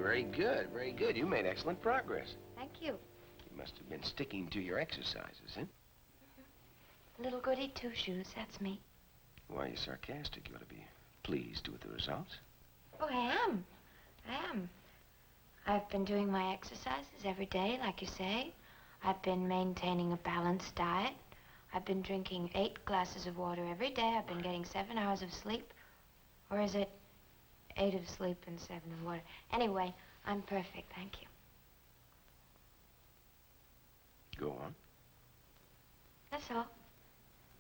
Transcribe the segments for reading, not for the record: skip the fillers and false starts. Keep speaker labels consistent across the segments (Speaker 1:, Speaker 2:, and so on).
Speaker 1: very good, very good. You made excellent progress.
Speaker 2: Thank you.
Speaker 1: You must have been sticking to your exercises, huh?
Speaker 2: Little goody two-shoes, that's me.
Speaker 1: Why are you sarcastic? You ought to be pleased with the results.
Speaker 2: Oh, I am. I've been doing my exercises every day, like you say. I've been maintaining a balanced diet. I've been drinking 8 glasses of water every day. I've been getting 7 hours of sleep. Or is it 8 of sleep and 7 of water? Anyway, I'm perfect, thank you.
Speaker 1: Go on.
Speaker 2: That's all.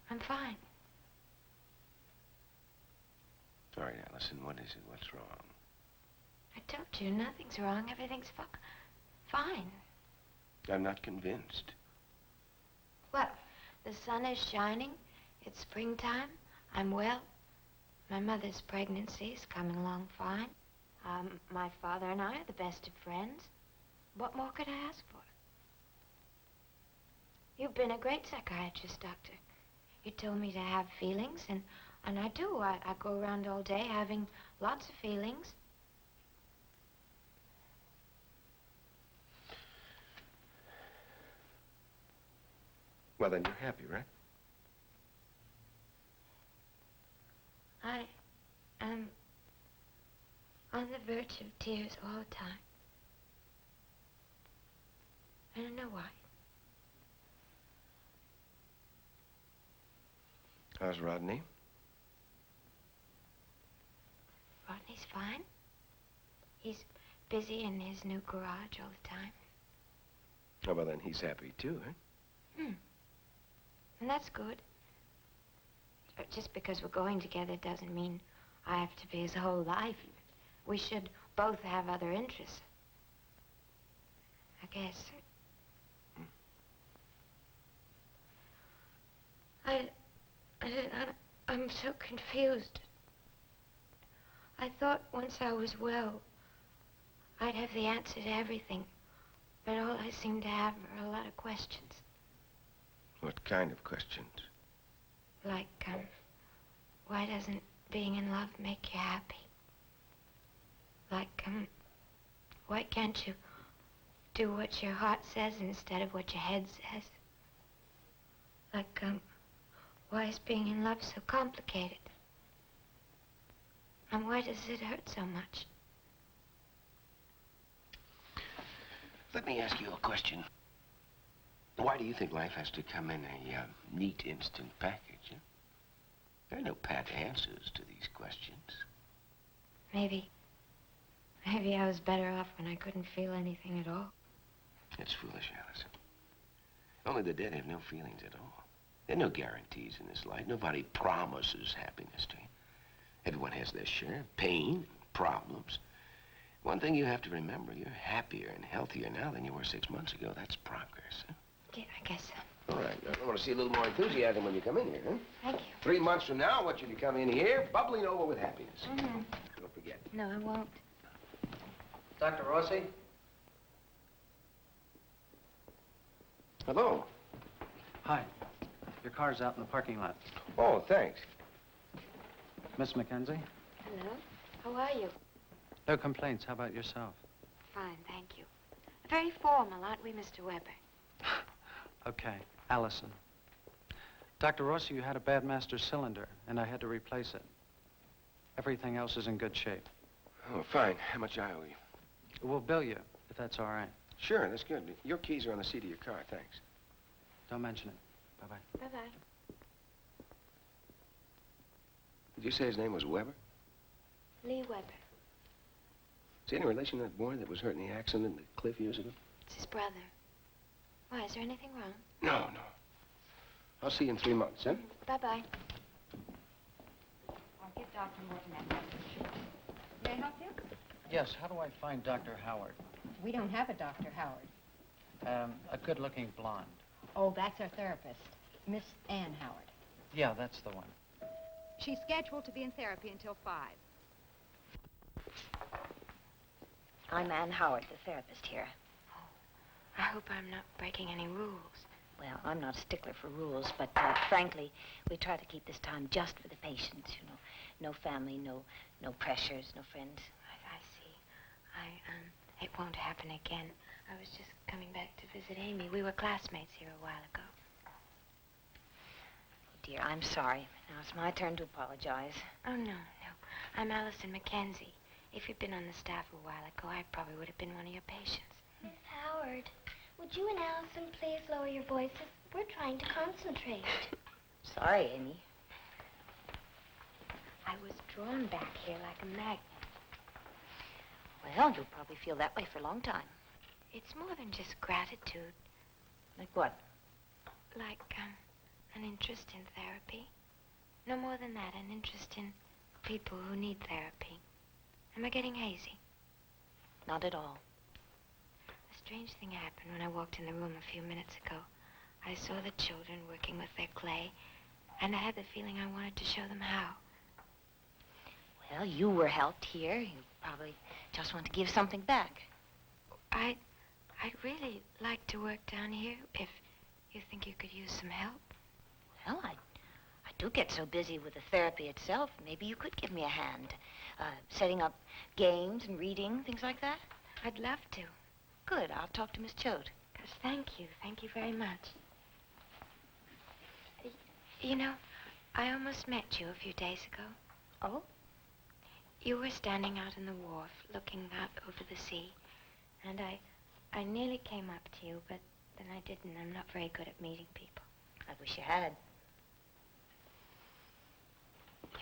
Speaker 2: I'm fine.
Speaker 1: All right, Allison, what is it? What's wrong?
Speaker 2: I told you, nothing's wrong. Everything's fine.
Speaker 1: I'm not convinced.
Speaker 2: Well, the sun is shining. It's springtime. I'm well. My mother's pregnancy is coming along fine. My father and I are the best of friends. What more could I ask for? You've been a great psychiatrist, Doctor. You told me to have feelings, and I do. I go around all day having lots of feelings.
Speaker 1: Well, then you're happy, right?
Speaker 2: I am on the verge of tears all the time. I don't know why.
Speaker 1: How's Rodney?
Speaker 2: Rodney's fine. He's busy in his new garage all the time.
Speaker 1: Oh, well, then he's happy, too, huh?
Speaker 2: And that's good. But just because we're going together doesn't mean I have to be his whole life. We should both have other interests. I guess. I'm so confused. I thought once I was well, I'd have the answer to everything. But all I seem to have are a lot of questions.
Speaker 1: What kind of questions?
Speaker 2: Like, why doesn't being in love make you happy? Like, why can't you do what your heart says instead of what your head says? Like, why is being in love so complicated? And why does it hurt so much?
Speaker 1: Let me ask you a question. Why do you think life has to come in a neat, instant package? Huh? There are no pat answers to these questions.
Speaker 2: Maybe I was better off when I couldn't feel anything at all.
Speaker 1: It's foolish, Allison. Only the dead have no feelings at all. There are no guarantees in this life. Nobody promises happiness to you. Everyone has their share of pain and problems. One thing you have to remember, you're happier and healthier now than you were 6 months ago. That's progress, huh?
Speaker 2: Yeah, I guess so.
Speaker 1: All right. I want to see a little more enthusiasm when you come in here, huh?
Speaker 2: Thank you.
Speaker 1: 3 months from now, I want you to come in here bubbling over with happiness. Don't forget.
Speaker 2: No, I won't.
Speaker 3: Dr. Rossi?
Speaker 1: Hello.
Speaker 3: Hi. Your car's out in the parking lot.
Speaker 1: Oh, thanks.
Speaker 3: Miss Mackenzie?
Speaker 2: Hello. How are you?
Speaker 3: No complaints. How about yourself?
Speaker 2: Fine, thank you. Very formal, aren't we, Mr. Weber?
Speaker 3: Okay. Allison. Dr. Rossi, you had a bad master cylinder, and I had to replace it. Everything else is in good shape.
Speaker 1: Oh, fine. How much I owe you?
Speaker 3: We'll bill you, if that's all right.
Speaker 1: Sure, that's good. Your keys are on the seat of your car. Thanks.
Speaker 3: Don't mention it. Bye-bye.
Speaker 2: Bye-bye.
Speaker 1: Did you say his name was Weber?
Speaker 2: Lee Weber.
Speaker 1: Is he any relation to that boy that was hurt in the accident at the cliff years ago?
Speaker 2: It's his brother. Why, is there anything wrong?
Speaker 1: No. I'll see you in 3 months, huh?
Speaker 2: Bye-bye.
Speaker 4: I'll get Dr. Morton that message. May I help you?
Speaker 3: Yes, how do I find Dr. Howard?
Speaker 4: We don't have a Dr. Howard.
Speaker 3: A good-looking blonde.
Speaker 4: Oh, that's our therapist, Miss Ann Howard.
Speaker 3: Yeah, that's the one.
Speaker 4: She's scheduled to be in therapy until 5.
Speaker 5: I'm Ann Howard, the therapist here.
Speaker 2: I hope I'm not breaking any rules.
Speaker 5: Well, I'm not a stickler for rules, but frankly, we try to keep this time just for the patients, you know. No family, no pressures, no friends.
Speaker 2: I see. It won't happen again. I was just coming back to visit Amy. We were classmates here a while ago.
Speaker 5: Oh, dear, I'm sorry. Now it's my turn to apologize.
Speaker 2: Oh, no. I'm Allison Mackenzie. If you'd been on the staff a while ago, I probably would have been one of your patients.
Speaker 6: Miss Howard, would you and Allison please lower your voices? We're trying to concentrate.
Speaker 5: Sorry, Amy.
Speaker 2: I was drawn back here like a magnet.
Speaker 5: Well, you'll probably feel that way for a long time.
Speaker 2: It's more than just gratitude.
Speaker 5: Like what?
Speaker 2: Like, an interest in therapy. No more than that, an interest in people who need therapy. Am I getting hazy?
Speaker 5: Not at all.
Speaker 2: A strange thing happened when I walked in the room a few minutes ago. I saw the children working with their clay, and I had the feeling I wanted to show them how.
Speaker 5: Well, you were helped here. You probably just want to give something back.
Speaker 2: I'd really like to work down here if you think you could use some help.
Speaker 5: Well, I do get so busy with the therapy itself. Maybe you could give me a hand. Setting up games and reading, things like that.
Speaker 2: I'd love to.
Speaker 5: Good. I'll talk to Miss Choate.
Speaker 2: Thank you. Thank you very much. You know, I almost met you a few days ago.
Speaker 5: Oh?
Speaker 2: You were standing out on the wharf, looking out over the sea. And I nearly came up to you, but then I didn't. I'm not very good at meeting people.
Speaker 5: I wish you had.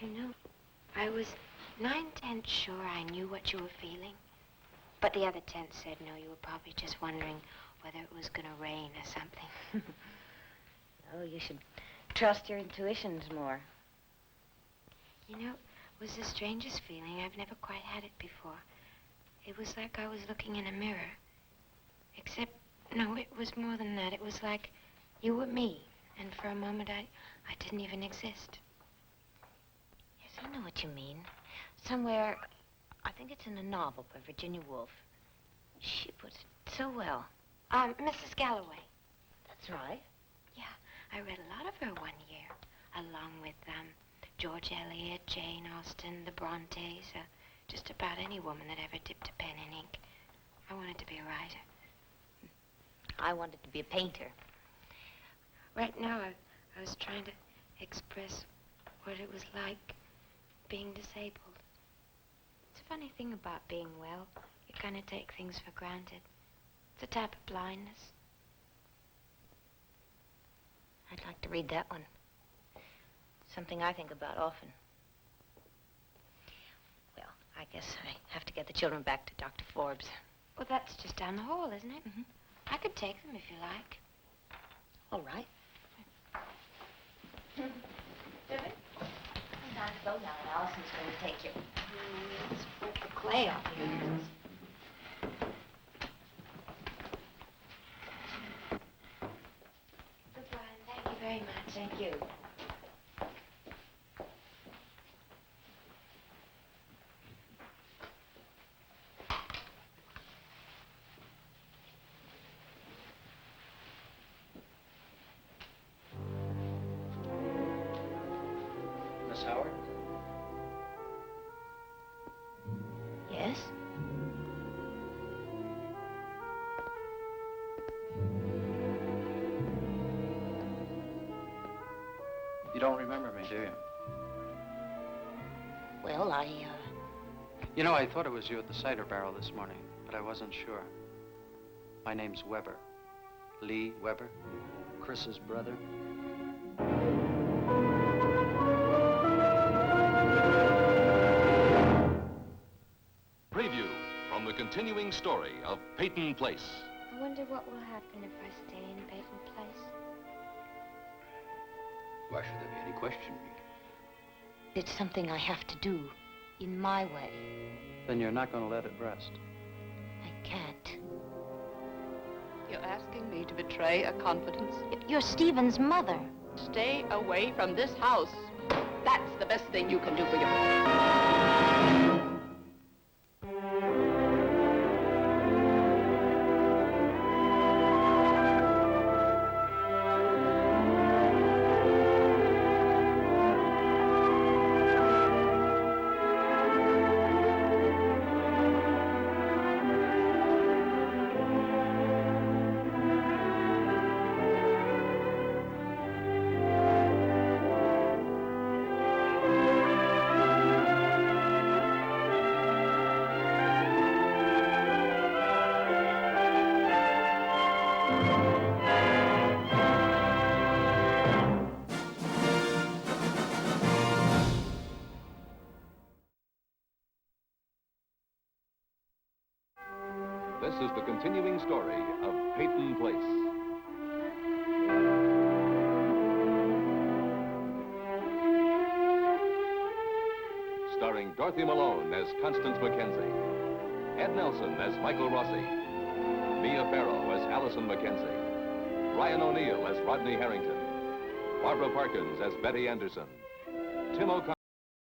Speaker 2: You know, I was 9/10 sure I knew what you were feeling. But the other 10 said no, you were probably just wondering whether it was going to rain or something.
Speaker 5: Oh, you should trust your intuitions more.
Speaker 2: You know, it was the strangest feeling. I've never quite had it before. It was like I was looking in a mirror. Except, no, it was more than that. It was like you were me. And for a moment, I didn't even exist.
Speaker 5: Yes, I know what you mean. Somewhere, I think it's in a novel by Virginia Woolf. She puts it so well.
Speaker 2: Mrs. Galloway.
Speaker 5: That's right.
Speaker 2: Yeah, I read a lot of her one year, along with, George Eliot, Jane Austen, the Brontes, just about any woman that ever dipped a pen in ink. I wanted to be a writer.
Speaker 5: I wanted to be a painter.
Speaker 2: Right now, I was trying to express what it was like being disabled. It's a funny thing about being well. You kind of take things for granted. It's a type of blindness.
Speaker 5: I'd like to read that one. Something I think about often. Well, I guess I have to get the children back to Dr. Forbes.
Speaker 2: Well, that's just down the hall, isn't it?
Speaker 5: Mm-hmm.
Speaker 2: I could take them if you like.
Speaker 5: All right.
Speaker 6: Debbie?
Speaker 5: Time to go now. Allison's going to take you.
Speaker 2: Let's work the clay off your hands. Goodbye, and thank you very much.
Speaker 5: Thank you.
Speaker 3: Miss Howard?
Speaker 5: Yes?
Speaker 3: You don't remember me, do you?
Speaker 5: Well,
Speaker 3: You know, I thought it was you at the cider barrel this morning, but I wasn't sure. My name's Weber. Lee Weber, Chris's brother.
Speaker 7: Preview from the continuing story of Peyton Place.
Speaker 2: I wonder what will happen if I stay in Peyton Place.
Speaker 1: Why should there be any question?
Speaker 5: it's something I have to do in my way.
Speaker 3: Then you're not going to let it rest.
Speaker 5: I can't.
Speaker 4: You're asking me to betray a confidence?
Speaker 5: You're Stephen's mother.
Speaker 4: Stay away from this house. That's the best thing you can do for your...
Speaker 7: This is the continuing story of Peyton Place. Starring Dorothy Malone as Constance Mackenzie, Ed Nelson as Michael Rossi, Mia Farrow as Allison Mackenzie, Ryan O'Neill as Rodney Harrington, Barbara Parkins as Betty Anderson, Tim O'Connor